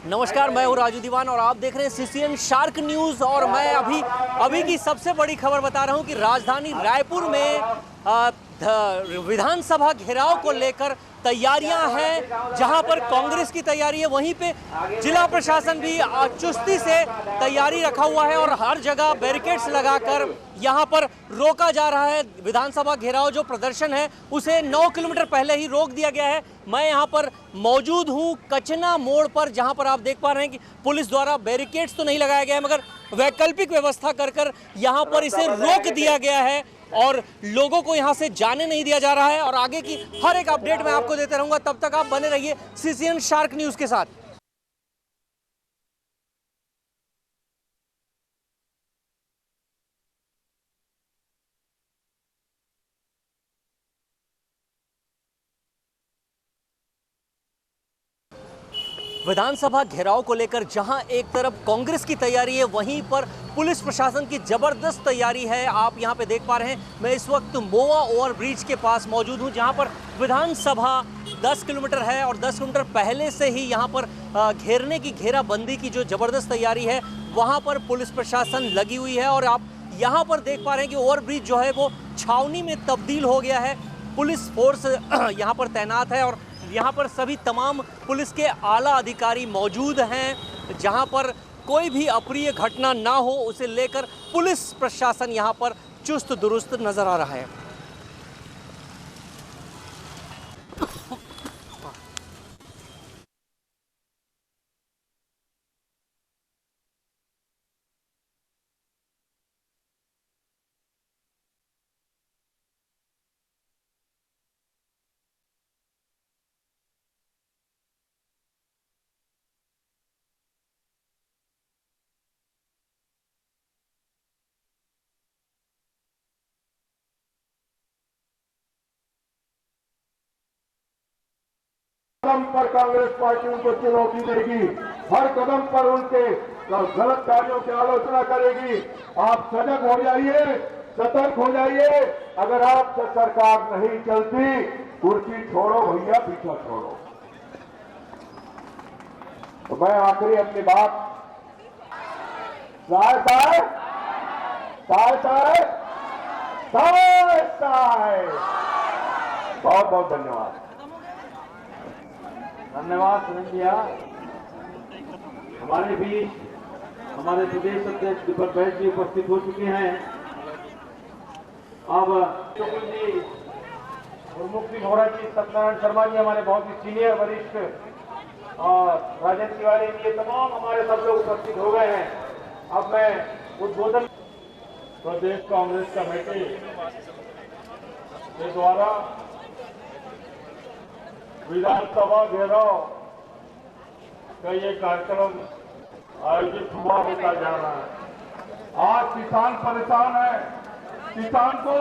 नमस्कार, मैं हूं राजू दीवान और आप देख रहे हैं सीसीएन शार्क न्यूज़। और मैं अभी की सबसे बड़ी खबर बता रहा हूं कि राजधानी रायपुर में विधानसभा घेराव को लेकर तैयारियां हैं। जहां पर कांग्रेस की तैयारी है, वहीं पे जिला प्रशासन भी चुस्ती से तैयारी रखा हुआ है और हर जगह बैरिकेड्स लगाकर यहां पर रोका जा रहा है। विधानसभा घेराव जो प्रदर्शन है उसे 9 किलोमीटर पहले ही रोक दिया गया है। मैं यहां पर मौजूद हूं कचना मोड़ पर, जहां पर आप देख पा रहे हैं कि पुलिस द्वारा बैरिकेड्स तो नहीं लगाया गया है, मगर वैकल्पिक व्यवस्था कर यहां पर इसे रोक दिया गया है और लोगों को यहां से जाने नहीं दिया जा रहा है। और आगे की हर एक अपडेट मैं आपको देते रहूंगा, तब तक आप बने रहिए सीसीएन शार्क न्यूज़ के साथ। विधानसभा घेराव को लेकर जहां एक तरफ कांग्रेस की तैयारी है, वहीं पर पुलिस प्रशासन की जबरदस्त तैयारी है। आप यहां पे देख पा रहे हैं, मैं इस वक्त मोवा ओवरब्रिज के पास मौजूद हूं, जहां पर विधानसभा 10 किलोमीटर है और 10 किलोमीटर पहले से ही यहां पर घेरने की, घेराबंदी की जो जबरदस्त तैयारी है, वहां पर पुलिस प्रशासन लगी हुई है। और आप यहां पर देख पा रहे हैं कि ओवरब्रिज जो है वो छावनी में तब्दील हो गया है। पुलिस फोर्स यहाँ पर तैनात है और यहाँ पर सभी तमाम पुलिस के आला अधिकारी मौजूद हैं। जहाँ पर कोई भी अप्रिय घटना ना हो, उसे लेकर पुलिस प्रशासन यहाँ पर चुस्त दुरुस्त नजर आ रहा है। कदम पर कांग्रेस पार्टी उनको चुनौती देगी, हर कदम पर उनके गलत कार्यों की आलोचना करेगी। आप सजग हो जाइए, सतर्क हो जाइए। अगर आपसे सरकार नहीं चलती, कुर्सी छोड़ो भैया, पीछा छोड़ो। तो मैं आखिरी अपनी बात बहुत बहुत धन्यवाद। धन्यवाद सुनिंदिया। हमारे बीच हमारे प्रदेश अध्यक्ष दीपक बैस जी उपस्थित हो चुके हैं। अब चुकुल जी, प्रमुख जी, भोरा जी, सत्यनारायण शर्मा जी, हमारे बहुत ही सीनियर वरिष्ठ, और राजेंद्र तिवारी जी, तमाम हमारे सब लोग उपस्थित हो गए हैं। अब मैं उद्बोधन प्रदेश कांग्रेस कमेटी के द्वारा विधानसभा घेराव का ये कार्यक्रम आयोजित हुआ होता जा रहा है। आज किसान परेशान है, किसान को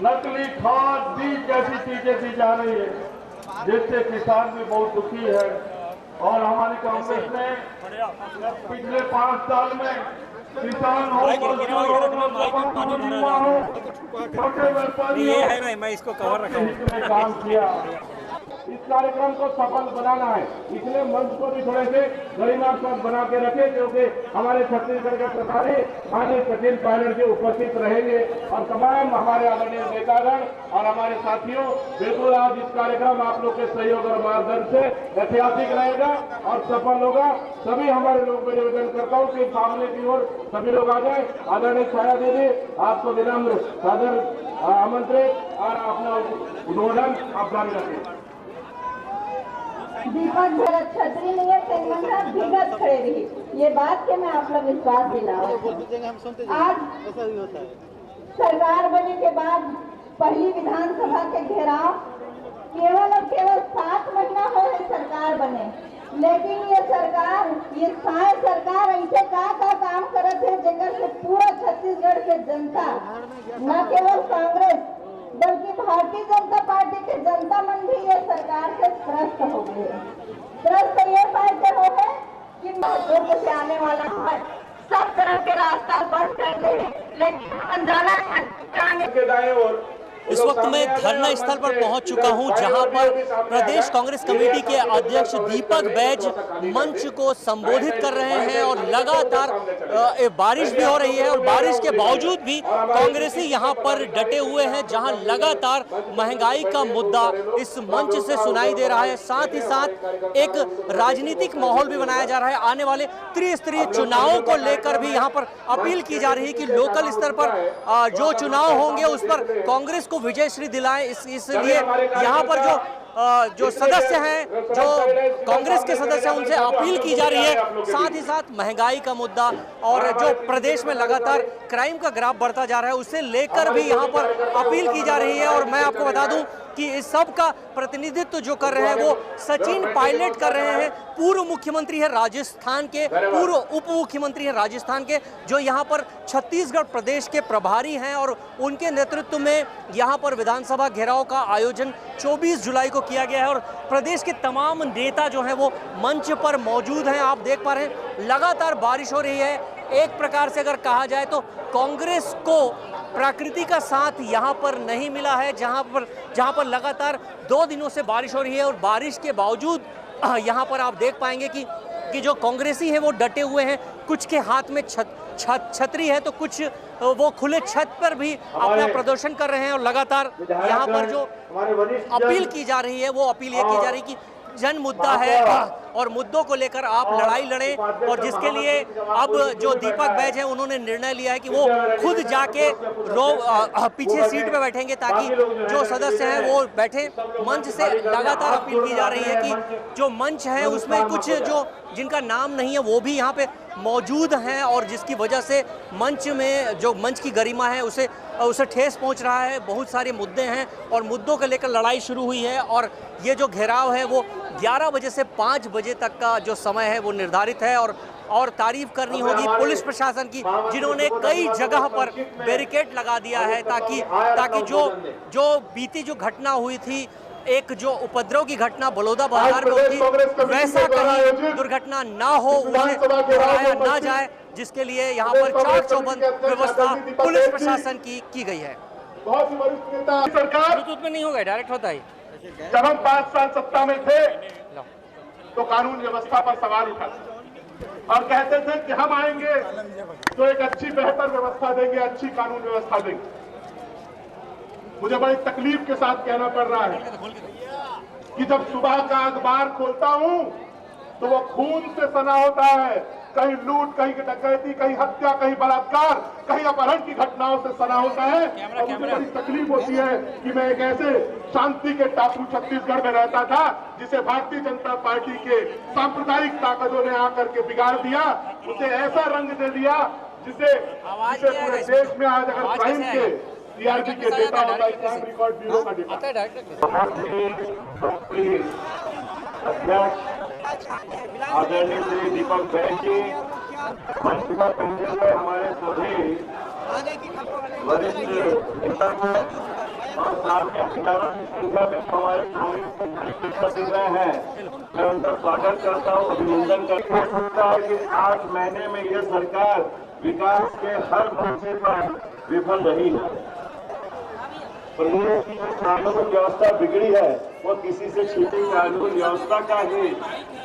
नकली खाद, बीज जैसी चीजें दी जा रही है, जिससे किसान भी बहुत दुखी है। और हमारी कांग्रेस ने पिछले 5 साल में किसान हो, छोटे व्यापारी मैं इसको कवर रखा हूं, काम किया। इस कार्यक्रम को सफल बनाना है, इसलिए मंच को भी थोड़े से गरिमा साथ बना के रखे, क्योंकि हमारे छत्तीसगढ़ के प्रभारी माननीय सचिन पायलट जी उपस्थित रहेंगे और तमाम हमारे आदरणीय नेतागण और हमारे साथियों। बिल्कुल आज इस कार्यक्रम आप लोग के सहयोग और मार्गदर्शन से ऐतिहासिक रहेगा और सफल होगा। सभी हमारे लोग को निवेदन करता हूँ कि सामने की ओर सभी लोग आ जाए। आदरणीय छाया दीदी, आपको विनम्र सादर आमंत्रित और अपना उद्बोधन आप जारी रखें। दीपक भरत छतरी नहीं है, तेलंगाना भीगत खड़े रही। ये बात के मैं आप लोग विश्वास दिलाओ। आज सरकार बनने के बाद पहली विधानसभा के घेराव केवल और केवल 7 महीना हो है सरकार बने, लेकिन ये सरकार, ये साय सरकार ऐसे का काम करत है जेकर से पूरा छत्तीसगढ़ के जनता, न केवल कांग्रेस बल्कि भारतीय जनता पार्टी के जनता मन भी ये सरकार से त्रस्त हो गए। त्रस्त ये बात हो है कि महत्वपूर्ण से आने वाला है, सब तरह के रास्ता बंद कर दे, लेकिन अंजाना के दाएं ओर इस वक्त मैं धरना स्थल पर पहुंच चुका हूं, जहां पर प्रदेश कांग्रेस कमेटी के अध्यक्ष दीपक बैज मंच को संबोधित कर रहे हैं और लगातार बारिश भी हो रही है और बारिश के बावजूद भी कांग्रेसी यहां पर डटे हुए हैं, जहां लगातार महंगाई का मुद्दा इस मंच से सुनाई दे रहा है। साथ ही साथ एक राजनीतिक माहौल भी बनाया जा रहा है। आने वाले त्रिस्तरीय चुनावों को लेकर भी यहां पर अपील की जा रही है कि लोकल स्तर पर जो चुनाव होंगे उस पर कांग्रेस को विजयश्री दिलाएं। इसलिए यहाँ पर जो सदस्य हैं, जो कांग्रेस के सदस्य हैं, उनसे अपील की जा रही है। साथ ही साथ महंगाई का मुद्दा और जो प्रदेश में लगातार क्राइम का ग्राफ बढ़ता जा रहा है, उसे लेकर भी यहाँ पर अपील की जा रही है। और मैं आपको बता दूं कि इस सब का प्रतिनिधित्व जो कर रहे हैं वो सचिन पायलट कर रहे हैं। पूर्व मुख्यमंत्री है राजस्थान के, पूर्व उप मुख्यमंत्री है राजस्थान के, जो यहाँ पर छत्तीसगढ़ प्रदेश के प्रभारी हैं और उनके नेतृत्व में यहाँ पर विधानसभा घेराव का आयोजन 24 जुलाई को किया गया है। और प्रदेश के तमाम नेता जो हैं वो मंच पर मौजूद हैं। आप देख पा रहे हैं लगातार बारिश हो रही है। एक प्रकार से अगर कहा जाए तो कांग्रेस को प्रकृति का साथ यहाँ पर नहीं मिला है, जहाँ पर लगातार 2 दिनों से बारिश हो रही है। और बारिश के बावजूद यहाँ पर आप देख पाएंगे कि जो कांग्रेसी हैं वो डटे हुए हैं। कुछ के हाथ में छतरी है तो कुछ वो खुले छत पर भी अपना प्रदर्शन कर रहे हैं। और लगातार यहाँ पर जो अपील की जा रही है वो अपील ये की जा रही है कि जन मुद्दा है और मुद्दों को लेकर आप लड़ाई लड़ें। और जिसके लिए अब जो दीपक बैज हैं उन्होंने निर्णय लिया है कि वो खुद जाके पीछे सीट पे बैठेंगे ताकि जो सदस्य हैं वो बैठे। मंच से लगातार अपील की जा रही है कि जो मंच है उसमें कुछ जो जिनका नाम नहीं है वो भी यहाँ पे मौजूद हैं और जिसकी वजह से मंच में जो मंच की गरिमा है उसे ठेस पहुंच रहा है। बहुत सारे मुद्दे हैं और मुद्दों को लेकर लड़ाई शुरू हुई है। और ये जो घेराव है वो 11 बजे से 5 बजे तक का जो समय है वो निर्धारित है। और तारीफ करनी होगी पुलिस प्रशासन की, जिन्होंने कई जगह पर बैरिकेड लगा दिया है ताकि जो बीती जो घटना हुई थी, एक जो उपद्रव की घटना बलौदा बाजार में हुई, वैसा कहीं दुर्घटना ना हो, उसे दोहराया ना जाए, जिसके लिए यहाँ पर चाक चौबंद व्यवस्था पुलिस प्रशासन की गई है। बहुत ही वरिष्ठ नेता सरकार ब्लूटूथ में नहीं होगा, डायरेक्ट होता है। जब हम 5 साल सत्ता में थे तो कानून व्यवस्था पर सवाल उठाते और कहते थे कि हम आएंगे तो एक अच्छी बेहतर व्यवस्था देंगे, अच्छी कानून व्यवस्था देंगे। मुझे बड़ी तकलीफ के साथ कहना पड़ रहा है कि जब सुबह का अखबार खोलता हूं तो वो खून से सना होता है। कहीं लूट, कहीं डकैती, कहीं हत्या, कहीं बलात्कार, कहीं अपहरण की घटनाओं से सना होता है। और मुझे बड़ी तकलीफ होती है कि मैं एक ऐसे शांति के टापू छत्तीसगढ़ में रहता था जिसे भारतीय जनता पार्टी के सांप्रदायिक ताकतों ने आकर के बिगाड़ दिया, उसे ऐसा रंग दे दिया जिसे पूरे देश में आज अगर क्राइम के सीआरपी के डेटा होता है, क्राइम रिकॉर्ड ब्यूरो का डेटा। आदरणीय श्री दीपक बैज जी, हमारे सभी वरिष्ठ नेता और हमारे हैं, मैं उनका स्वागत करता हूँ, अभिनंदन करता हूँ कि 8 महीने में यह सरकार विकास के हर मोर्चे पर विफल रही है। प्रदेश की कानून व्यवस्था बिगड़ी है वो किसी से छिपी कानून व्यवस्था का ही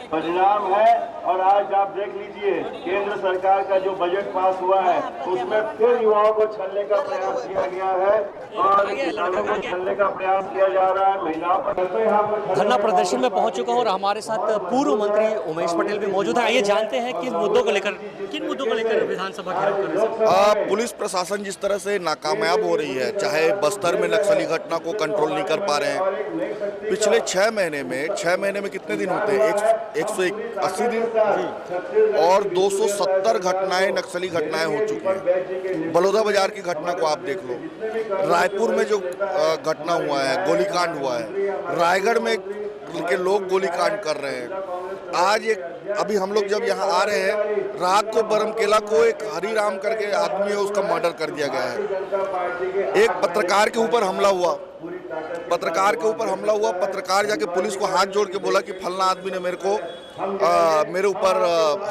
परिणाम है। और आज आप देख लीजिए केंद्र सरकार का जो बजट पास हुआ है उसमें फिर युवाओं को छलने का प्रयास किया गया है और किसानों को छलने का प्रयास किया जा रहा है। महिलाओं पर धरना प्रदर्शन में पहुंच चुका हूं और हमारे साथ पूर्व मंत्री उमेश पटेल भी मौजूद हैं। आइए जानते हैं किन मुद्दों को लेकर विधानसभा घेराव कर रहे हैं। पुलिस प्रशासन जिस तरह से नाकामयाब हो रही है, चाहे बस्तर में नक्सली घटना को कंट्रोल नहीं कर पा रहे हैं। पिछले 6 महीने में कितने दिन होते हैं? 180 दिन और 270 घटनाएं, नक्सली घटनाएं हो चुकी हैं। बलौदा बाजार की घटना को आप देख लो, रायपुर में जो घटना हुआ है, गोलीकांड हुआ है, रायगढ़ में के लोग गोलीकांड कर रहे हैं। आज अभी हम लोग जब यहाँ आ रहे हैं, रात को बरमकेला को एक हरिराम करके आदमी है, उसका मर्डर कर दिया गया है। एक पत्रकार के ऊपर हमला हुआ, पत्रकार जाके पुलिस को हाथ जोड़ के बोला कि फलना आदमी ने मेरे ऊपर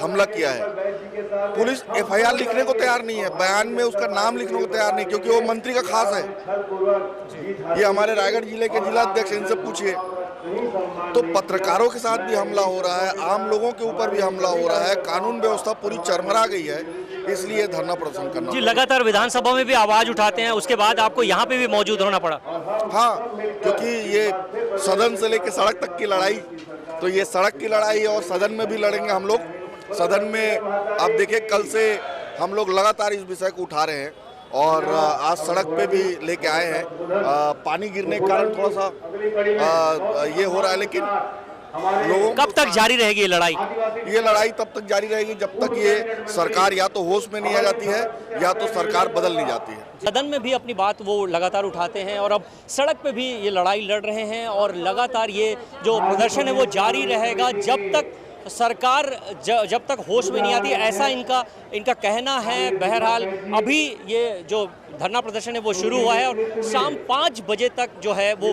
हमला किया है। पुलिस FIR लिखने को तैयार नहीं है, बयान में उसका नाम लिखने को तैयार नहीं, क्योंकि वो मंत्री का खास है। ये हमारे रायगढ़ जिले के जिलाध्यक्ष, इनसे पूछिए। तो पत्रकारों के साथ भी हमला हो रहा है, आम लोगों के ऊपर भी हमला हो रहा है, कानून व्यवस्था पूरी चरमरा गई है, इसलिए धरना प्रदर्शन करना। जी, लगातार विधानसभा में भी आवाज उठाते हैं, उसके बाद आपको यहाँ पे भी मौजूद होना पड़ा। हाँ, क्योंकि ये सदन से लेकर सड़क तक की लड़ाई, तो ये सड़क की लड़ाई और सदन में भी लड़ेंगे हम लोग। सदन में आप देखिए, कल से हम लोग लगातार इस विषय को उठा रहे हैं और आज सड़क पे भी लेके आए हैं। पानी गिरने के कारण थोड़ा सा ये हो रहा है, लेकिन लोगों कब तक जारी रहेगी ये लड़ाई? ये लड़ाई तब तक जारी रहेगी जब तक ये सरकार या तो होश में नहीं आ जाती है या तो सरकार बदल नहीं जाती है। सदन में भी अपनी बात वो लगातार उठाते हैं और अब सड़क पे भी ये लड़ाई लड़ रहे हैं और लगातार ये जो प्रदर्शन है वो जारी रहेगा जब तक सरकार जब तक होश में नहीं आती, ऐसा इनका कहना है। बहरहाल अभी ये जो धरना प्रदर्शन है वो शुरू हुआ है और शाम 5 बजे तक जो है वो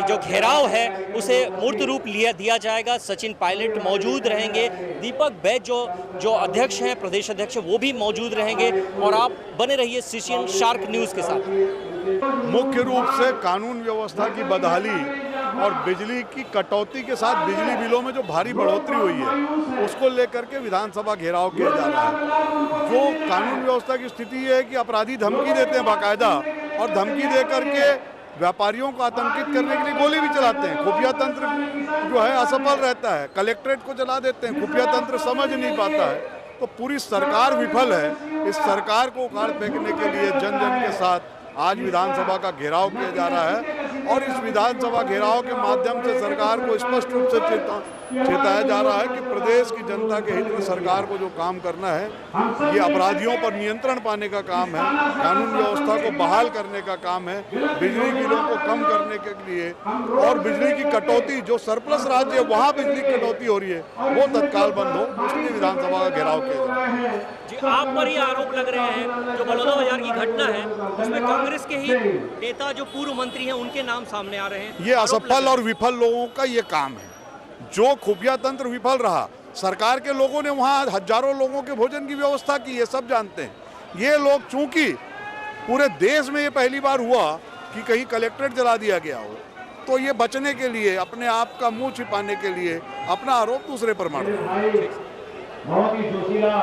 जो घेराव है उसे मूर्त रूप दिया जाएगा। सचिन पायलट मौजूद रहेंगे, दीपक बैज जो अध्यक्ष हैं, प्रदेश अध्यक्ष, वो भी मौजूद रहेंगे और आप बने रहिए CCN शार्क न्यूज़ के साथ। मुख्य रूप से कानून व्यवस्था की बदहाली और बिजली की कटौती के साथ बिजली बिलों में जो भारी बढ़ोतरी हुई है उसको लेकर के विधानसभा घेराव किया जा रहा है। जो कानून व्यवस्था की स्थिति है कि अपराधी धमकी देते हैं बाकायदा, और धमकी दे करके व्यापारियों को आतंकित करने के लिए गोली भी चलाते हैं। खुफिया तंत्र जो है असफल रहता है, कलेक्ट्रेट को जला देते हैं, खुफिया तंत्र समझ नहीं पाता है, तो पूरी सरकार विफल है। इस सरकार को उखाड़ फेंकने के लिए जन जन के साथ आज विधानसभा का घेराव किया जा रहा है और इस विधानसभा घेराव के माध्यम से सरकार को स्पष्ट रूप से चेताया जा रहा है कि प्रदेश की जनता के हित में सरकार को जो काम करना है, ये अपराधियों पर नियंत्रण पाने का काम है, कानून व्यवस्था को बहाल करने का काम है, बिजली बिलों को कम करने के लिए और बिजली की कटौती, जो सरप्लस राज्य है वहाँ बिजली की कटौती हो रही है वो तत्काल बंद हो, इसलिए विधानसभा का घेराव किया जा रहा है। आप पर ये आरोप लग रहे हैं जो बलौदा बाजार की घटना है उसमें कांग्रेस के ही नेता जो पूर्व मंत्री हैं उनके नाम सामने आ रहे हैं। ये असफल और विफल लोगों का ये काम है। जो खुफिया तंत्र विफल रहा, सरकार के लोगों ने वहाँ हजारों लोगों के भोजन की व्यवस्था की, ये सब जानते हैं। ये लोग, चूंकि पूरे देश में ये पहली बार हुआ कि कहीं कलेक्ट्रेट जला दिया गया हो, तो ये बचने के लिए, अपने आप का मुंह छिपाने के लिए अपना आरोप दूसरे पर मार रहे हैं। बहुत ही जोशीला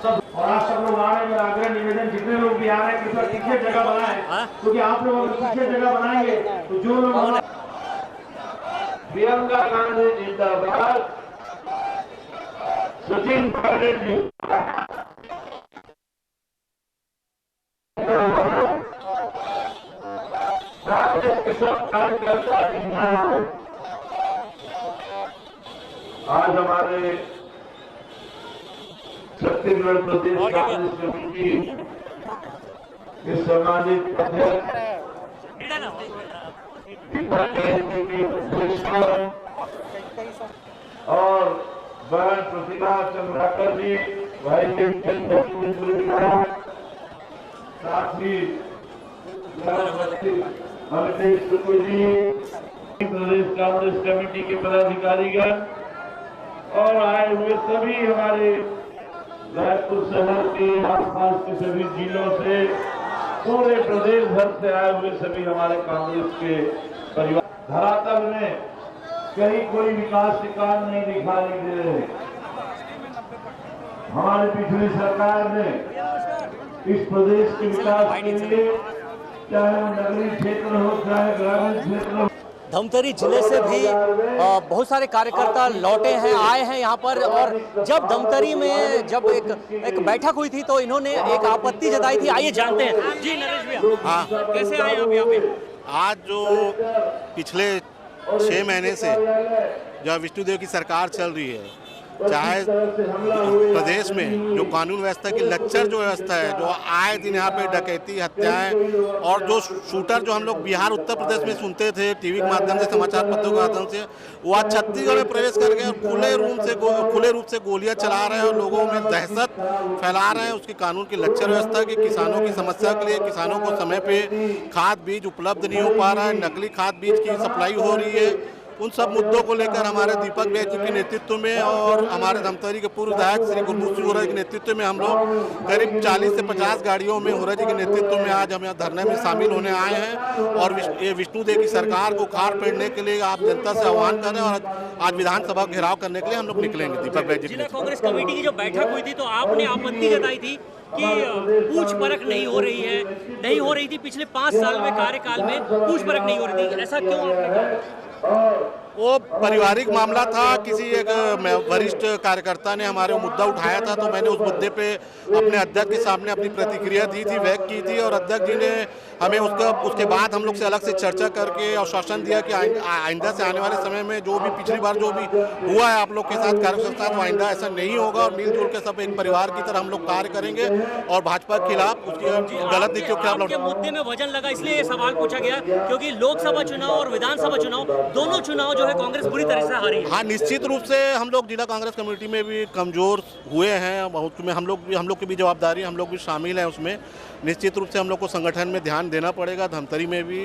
सब, और आप सब लोग आ रहे हैं। मेरा आग्रह निवेदन, जितने लोग भी आ रहे हैं कृपया पीछे जगह बनाएं, क्योंकि आप लोग अगर पीछे जगह बनाएंगे तो जो लोग प्रियंका गांधी जिंदाबाद, सचिन पायलट जी आज हमारे छत्तीसगढ़ प्रदेश कांग्रेस कमेटी के सम्मानित अध्यक्ष और बहन प्रतिभा चंद्राकर जी, भाई साथ ही अमितेश टुकू जी, प्रदेश कांग्रेस कमेटी के पदाधिकारीगण और आए हुए सभी हमारे रायपुर शहर के आसपास के सभी जिलों से, पूरे प्रदेश भर से आए हुए सभी हमारे कांग्रेस के परिवार। धरातल में कहीं कोई विकास के काम नहीं दिखाई दे रहे। हमारी पिछली सरकार ने इस प्रदेश के विकास के लिए, चाहे वो नगरीय क्षेत्र हो चाहे ग्रामीण क्षेत्र हो, धमतरी जिले से भी बहुत सारे कार्यकर्ता लौटे हैं, आए हैं यहाँ पर। और जब धमतरी में जब एक बैठक हुई थी तो इन्होंने एक आपत्ति जताई थी। आइए जानते हैं। जी नरेश भैया, हाँ, कैसे आए आप यहाँ पे? आज जो पिछले 6 महीने से जो विष्णुदेव की सरकार चल रही है, चाहे प्रदेश में जो कानून व्यवस्था की लच्चर जो व्यवस्था है, जो आए दिन यहाँ पे डकैती, हत्याएं और जो शूटर जो हम लोग बिहार उत्तर प्रदेश में सुनते थे टीवी के माध्यम से, समाचार पत्रों के माध्यम से, वो आज छत्तीसगढ़ में प्रवेश करके खुले रूप से गोलियां चला रहे हैं और लोगों में दहशत फैला रहे हैं। उसकी कानून की लच्चर व्यवस्था की किसानों की समस्या के लिए किसानों को समय पे खाद बीज उपलब्ध नहीं हो पा रहा है, नकली खाद बीज की सप्लाई हो रही है उन सब मुद्दों को लेकर हमारे दीपक बैज जी के नेतृत्व में और हमारे धमतरी के पूर्व विधायक श्री गुरमुख सिंह होरा के नेतृत्व में हम लोग करीब 40 से 50 गाड़ियों में होरा जी के नेतृत्व में आज हम यहाँ धरने में शामिल होने आए हैं और ये विष्णुदेव की सरकार को उखाड़ फेंकने के लिए आप जनता से आह्वान कर रहे हैं और आज विधानसभा घेराव करने के लिए हम लोग निकलेंगे। दीपक बैज जी जिला कांग्रेस कमेटी की जो बैठक हुई थी तो आपने आपत्ति जताई थी कि पूछ परख नहीं हो रही थी पिछले 5 साल में कार्यकाल में पूछ परख नहीं हो रही थी, ऐसा क्यों आपने कहा? वो पारिवारिक मामला था, किसी एक वरिष्ठ कार्यकर्ता ने हमारे मुद्दा उठाया था तो मैंने उस मुद्दे पे अपने अध्यक्ष के सामने अपनी प्रतिक्रिया दी थी, व्यक्त की थी और अध्यक्ष जी ने हमें उसके बाद हम लोग से अलग से चर्चा करके आश्वासन दिया कि आइंदा से आने वाले समय में जो भी पिछली बार जो भी हुआ है आप लोग के साथ कार्य के साथ, वो आइंदा ऐसा नहीं होगा और मिलजुल के सब एक परिवार की तरह हम लोग कार्य करेंगे और भाजपा के खिलाफ उसकी गलत नीतियों के खिलाफ मुद्दे में वजन लगा इसलिए ये सवाल पूछा गया क्योंकि लोकसभा चुनाव और विधानसभा चुनाव दोनों चुनाव जो है कांग्रेस बुरी तरह से हारी है। हाँ, निश्चित रूप से हम लोग जिला कांग्रेस कमेटी में भी कमजोर हुए हैं, बहुत में हम लोग की भी जवाबदारी, हम लोग भी शामिल हैं उसमें। निश्चित रूप से हम लोग को संगठन में ध्यान देना पड़ेगा, धमतरी में भी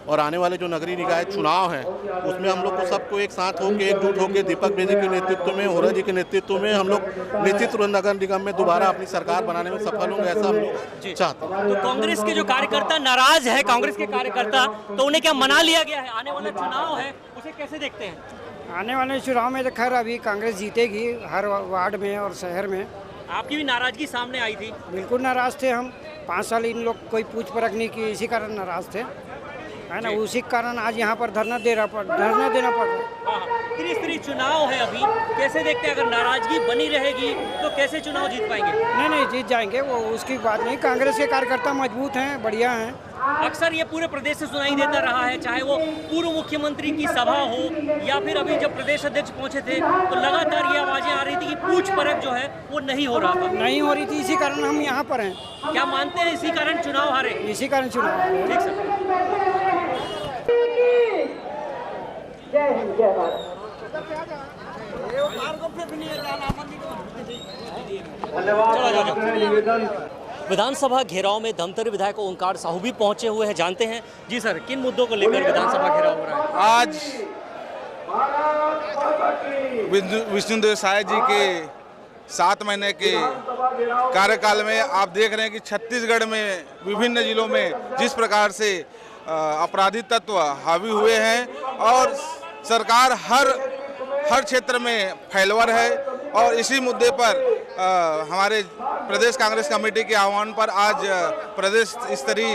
और आने वाले जो नगरीय निकाय चुनाव हैं उसमें हम लोग को सबको एक साथ होकर एकजुट होकर दीपक बैज के नेतृत्व में, होरा जी के नेतृत्व में हम लोग निश्चित रूप नगर निगम में दोबारा अपनी सरकार बनाने में सफल होंगे, ऐसा हम लोग चाहते हैं। तो कांग्रेस के जो कार्यकर्ता नाराज है, कांग्रेस के कार्यकर्ता, तो उन्हें क्या मना लिया गया है? आने वाला चुनाव है उसे कैसे देखते हैं? आने वाले चुनाव में तो खैर अभी कांग्रेस जीतेगी हर वार्ड में और शहर में। आपकी भी नाराजगी सामने आई थी? बिल्कुल नाराज थे हम, 5 साल इन लोग कोई पूछ परख नहीं की, इसी कारण नाराज थे, है ना। उसी कारण आज यहाँ पर धरना देना पड़ रहा है। त्रिस्तरीय चुनाव है अभी, कैसे देखते हैं? अगर नाराजगी बनी रहेगी तो कैसे चुनाव जीत पाएंगे? नहीं जीत जाएंगे, वो उसकी बात नहीं। कांग्रेस के कार्यकर्ता मजबूत हैं, बढ़िया हैं। अक्सर ये पूरे प्रदेश से सुनाई देता रहा है, चाहे वो पूर्व मुख्यमंत्री की सभा हो या फिर अभी जब प्रदेश अध्यक्ष पहुंचे थे तो लगातार ये आवाजें आ रही थी कि पूछ परख जो है वो नहीं हो रहा था, नहीं हो रही थी, इसी कारण हम यहाँ पर हैं। क्या मानते हैं इसी कारण चुनाव हारे? इसी कारण चुनाव हारे। ठीक सर। जय हिंद, जय भारत। विधानसभा घेराव में धमतरी विधायक ओंकार साहू भी पहुंचे हुए हैं, जानते हैं। जी सर, किन मुद्दों को लेकर विधानसभा घेराव हो रहा है? आज विष्णुदेव साय जी के 7 महीने के कार्यकाल में आप देख रहे हैं कि छत्तीसगढ़ में विभिन्न जिलों में जिस प्रकार से आपराधिक तत्व हावी हुए हैं और सरकार हर क्षेत्र में फैलवर है और इसी मुद्दे पर हमारे प्रदेश कांग्रेस कमेटी के आह्वान पर आज प्रदेश स्तरीय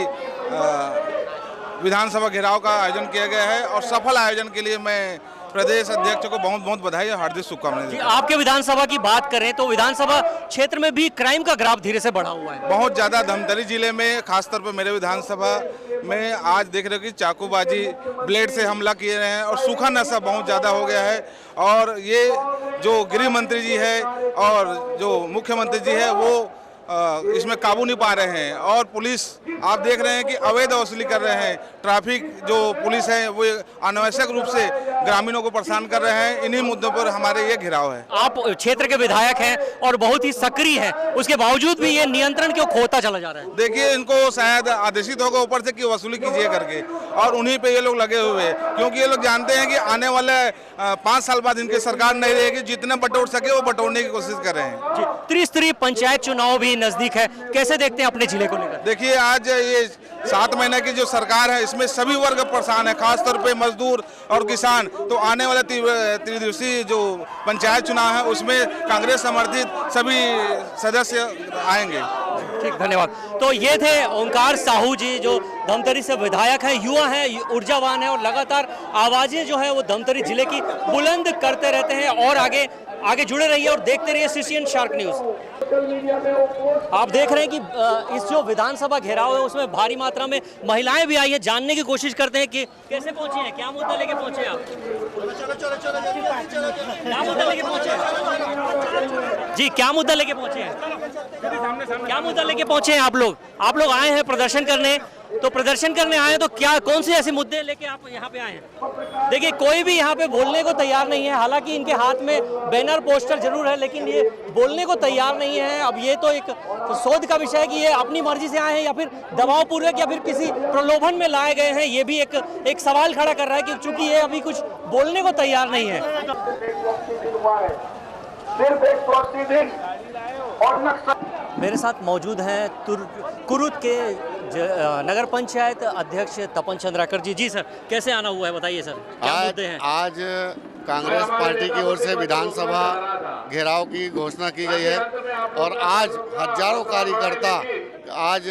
विधानसभा घेराव का आयोजन किया गया है और सफल आयोजन के लिए मैं प्रदेश अध्यक्ष को बहुत बहुत बधाई और हार्दिक शुभकामनाएं देता हूं। आपके विधानसभा की बात करें तो विधानसभा क्षेत्र में भी क्राइम का ग्राफ धीरे से बढ़ा हुआ है। बहुत ज़्यादा धमतरी जिले में, खासतौर पर मेरे विधानसभा में आज देख रहे हो कि चाकूबाजी, ब्लेड से हमला किए रहे हैं और सूखा नशा बहुत ज़्यादा हो गया है और ये जो गृह मंत्री जी है और जो मुख्यमंत्री जी है वो इसमें काबू नहीं पा रहे हैं और पुलिस आप देख रहे हैं कि अवैध वसूली कर रहे हैं। ट्रैफिक जो पुलिस है वो अनावश्यक रूप से ग्रामीणों को परेशान कर रहे हैं। इन्हीं मुद्दों पर हमारे ये घेराव है। आप क्षेत्र के विधायक हैं और बहुत ही सक्रिय हैं, उसके बावजूद भी ये नियंत्रण क्यों खोता चला जा रहा है? देखिए, इनको शायद आदेशित होगा ऊपर से कि वसूली कीजिए करके और उन्हीं पे ये लोग लगे हुए हैं क्योंकि ये लोग जानते हैं कि आने वाले 5 साल बाद इनकी सरकार नहीं रहेगी, जितना बटोर सके वो बटोरने की कोशिश कर रहे हैं। त्रिस्तरीय पंचायत चुनाव भी नजदीक है, कैसे देखते हैं अपने जिले को लेकर? देखिए, आज ये 7 महीने की जो सरकार है इसमें सभी वर्ग परेशान है, खासतौर पे मजदूर और किसान। तो आने वाले त्रिदिवसीय जो पंचायत चुनाव है उसमें कांग्रेस समर्थित सभी सदस्य आएंगे। ठीक, धन्यवाद। तो ये थे ओंकार साहू जी जो धमतरी से विधायक हैं, युवा हैं, ऊर्जावान हैं और लगातार आवाजें जो है वो धमतरी जिले की बुलंद करते रहते हैं। और आगे जुड़े रहिए और देखते रहिए सीसीएन शार्क न्यूज। आप देख रहे हैं कि इस जो विधानसभा घेराव है उसमें भारी मात्रा में महिलाएं भी आई हैं। जानने की कोशिश करते हैं कि कैसे पहुंची हैं, क्या मुद्दा लेके पहुंचे आप? क्या मुद्दा लेके पहुंचे जी? क्या मुद्दा लेके पहुंचे हैं? क्या मुद्दा लेके पहुंचे हैं आप लोग? आए हैं प्रदर्शन करने, तो प्रदर्शन करने आए हैं तो क्या कौन से ऐसे मुद्दे लेके आप यहाँ पे आए हैं? देखिए कोई भी यहाँ पे बोलने को तैयार नहीं है, हालांकि इनके हाथ में बैनर पोस्टर जरूर है लेकिन ये बोलने को तैयार नहीं है। अब ये तो एक शोध का विषय है कि ये अपनी मर्जी से आए हैं या फिर दबाव पूर्वक या फिर किसी प्रलोभन में लाए गए हैं, ये भी एक सवाल खड़ा कर रहा है कि चूंकि ये अभी कुछ बोलने को तैयार नहीं है। मेरे साथ मौजूद हैं कुरुद के नगर पंचायत अध्यक्ष तपन चंद्राकर जी। जी सर, कैसे आना हुआ है बताइए सर, क्या मुद्दे हैं? आज कांग्रेस पार्टी की ओर से विधानसभा घेराव की घोषणा की गई है और आज हजारों कार्यकर्ता आज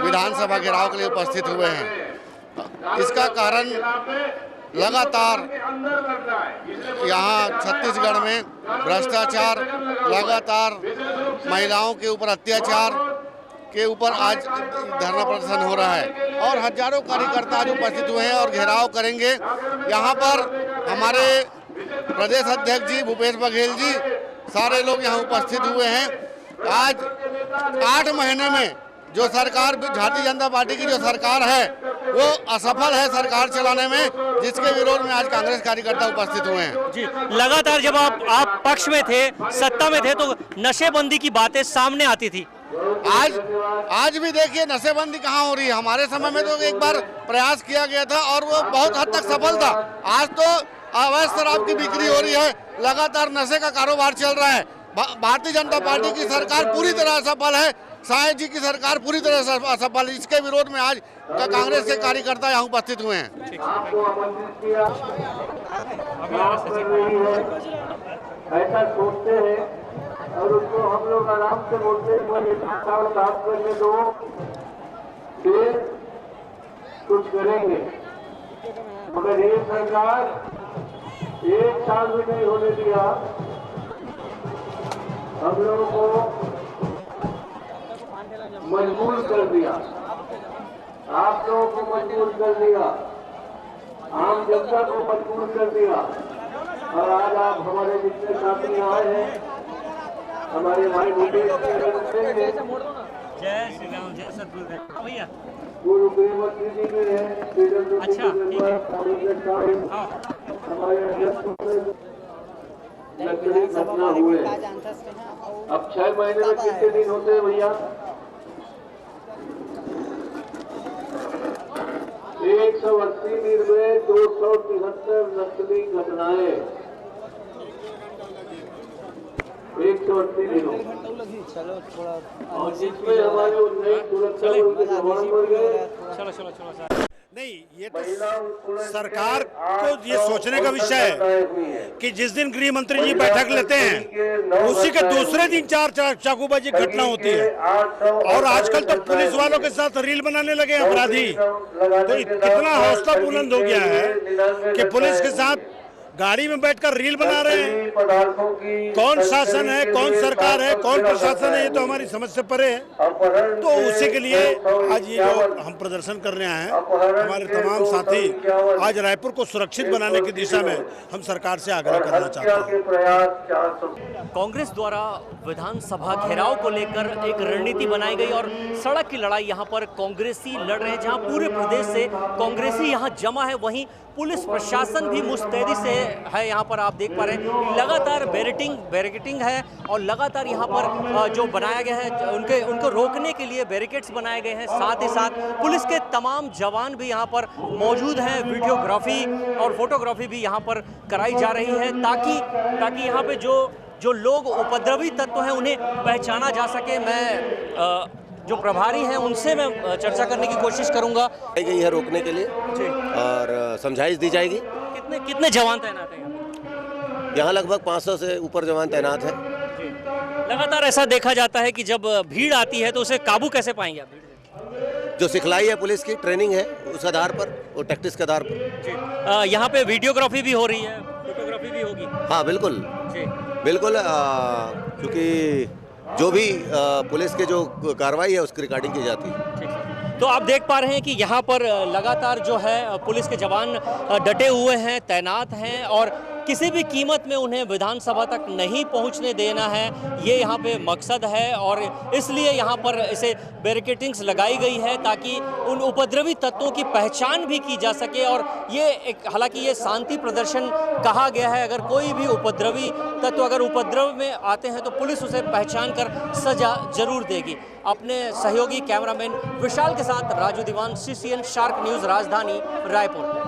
विधानसभा घेराव के लिए उपस्थित हुए हैं। इसका कारण लगातार यहाँ छत्तीसगढ़ में भ्रष्टाचार, लगातार महिलाओं के ऊपर अत्याचार के ऊपर आज धरना प्रदर्शन हो रहा है और हजारों कार्यकर्ता आज उपस्थित हुए हैं और घेराव करेंगे। यहाँ पर हमारे प्रदेश अध्यक्ष जी भूपेश बघेल जी, सारे लोग यहाँ उपस्थित हुए हैं। आज 8 महीने में जो सरकार, भारतीय जनता पार्टी की जो सरकार है वो असफल है सरकार चलाने में, जिसके विरोध में आज कांग्रेस कार्यकर्ता उपस्थित हुए हैं। जी, लगातार जब आप पक्ष में थे, सत्ता में थे तो नशेबंदी की बातें सामने आती थी। आज भी देखिए नशेबंदी कहाँ हो रही है। हमारे समय में तो एक बार प्रयास किया गया था और वो बहुत हद तक सफल था। आज तो अवैध शराब की बिक्री हो रही है, लगातार नशे का कारोबार चल रहा है। भारतीय जनता पार्टी की सरकार पूरी तरह असफल है, साय जी की सरकार पूरी तरह से असफल है। इसके विरोध में आज कांग्रेस के कार्यकर्ता यहाँ उपस्थित हुए हैं। ऐसा सोचते हैं और उसको हम लोग आराम से बोलते हैं साफ करने दो, फिर कुछ करेंगे। मगर ये सरकार 1 साल भी नहीं होने दिया, हम लोगों को मजबूर कर दिया, आप लोगों को मजबूर कर दिया, आम जनता को मजबूर कर दिया। और आज आप हमारे जितने साथी आए हैं, हमारे भाई भूपेश जय श्री राम, जय सतगुरु भैया, पूर्व गृह मंत्री जी भी है, अच्छा ठीक है, हमारे लकड़ी घटना हुए। अब 6 महीने में कितने दिन होते हैं भैया? 180 दिन में 273 नकली घटनाएं, 180 दिनों, और जिसमें हमारे 19 सुरक्षा बल के जवान मर गए। चलो नहीं, ये तो सरकार को ये सोचने का विषय है कि जिस दिन गृह मंत्री जी बैठक लेते हैं उसी के दूसरे दिन 4 चाकूबाजी घटना होती है। और आजकल तो पुलिस वालों के साथ रील बनाने लगे अपराधी। तो इतना हौसला बुलंद हो गया है कि पुलिस के साथ गाड़ी में बैठकर रील बना रहे हैं। कौन शासन है, कौन सरकार है, कौन प्रशासन है, ये तो हमारी समझ से परे है। तो उसी के लिए आज ये जो हम प्रदर्शन करने आए हैं, हमारे तमाम साथी आज रायपुर को सुरक्षित बनाने की दिशा में हम सरकार से आग्रह करना चाहते हैं। कांग्रेस द्वारा विधानसभा घेराव को लेकर एक रणनीति बनाई गई और सड़क की लड़ाई यहाँ पर कांग्रेसी लड़ रहे हैं, जहाँ पूरे प्रदेश से कांग्रेसी यहाँ जमा है। वहीं पुलिस प्रशासन भी मुस्तैदी से है। यहाँ पर आप देख पा रहे हैं लगातार बैरिकेटिंग है और लगातार यहाँ पर जो बनाया गया है उनको रोकने के लिए बैरिकेड्स बनाए गए हैं। साथ ही साथ पुलिस के तमाम जवान भी यहाँ पर मौजूद हैं। वीडियोग्राफी और फोटोग्राफी भी यहाँ पर कराई जा रही है ताकि यहाँ पे जो लोग उपद्रवी तत्व हैं उन्हें पहचाना जा सके। मैं जो प्रभारी हैं उनसे मैं चर्चा करने की कोशिश करूंगा। गई है रोकने के लिए और समझाइश दी जाएगी। कितने जवान तैनात हैं यहाँ? लगभग 500 से ऊपर जवान तैनात हैं। लगातार ऐसा देखा जाता है कि जब भीड़ आती है तो उसे काबू कैसे पाएंगे आप? जो सिखलाई है पुलिस की ट्रेनिंग है उस आधार पर, वो टैक्टिक्स के आधार पर। यहाँ पे वीडियोग्राफी भी हो रही है, फोटोग्राफी भी होगी? हाँ बिल्कुल बिल्कुल, क्योंकि जो भी पुलिस के जो कार्रवाई है उसकी रिकॉर्डिंग की जाती है। तो आप देख पा रहे हैं कि यहाँ पर लगातार जो है पुलिस के जवान डटे हुए हैं, तैनात हैं और किसी भी कीमत में उन्हें विधानसभा तक नहीं पहुंचने देना है, ये यहाँ पे मकसद है। और इसलिए यहाँ पर इसे बैरिकेडिंग्स लगाई गई है ताकि उन उपद्रवी तत्वों की पहचान भी की जा सके। और ये एक, हालांकि ये शांति प्रदर्शन कहा गया है, अगर कोई भी उपद्रवी तत्व अगर उपद्रव में आते हैं तो पुलिस उसे पहचान कर सजा जरूर देगी। अपने सहयोगी कैमरामैन विशाल के साथ राजू दीवान, CCN शार्क न्यूज़, राजधानी रायपुर।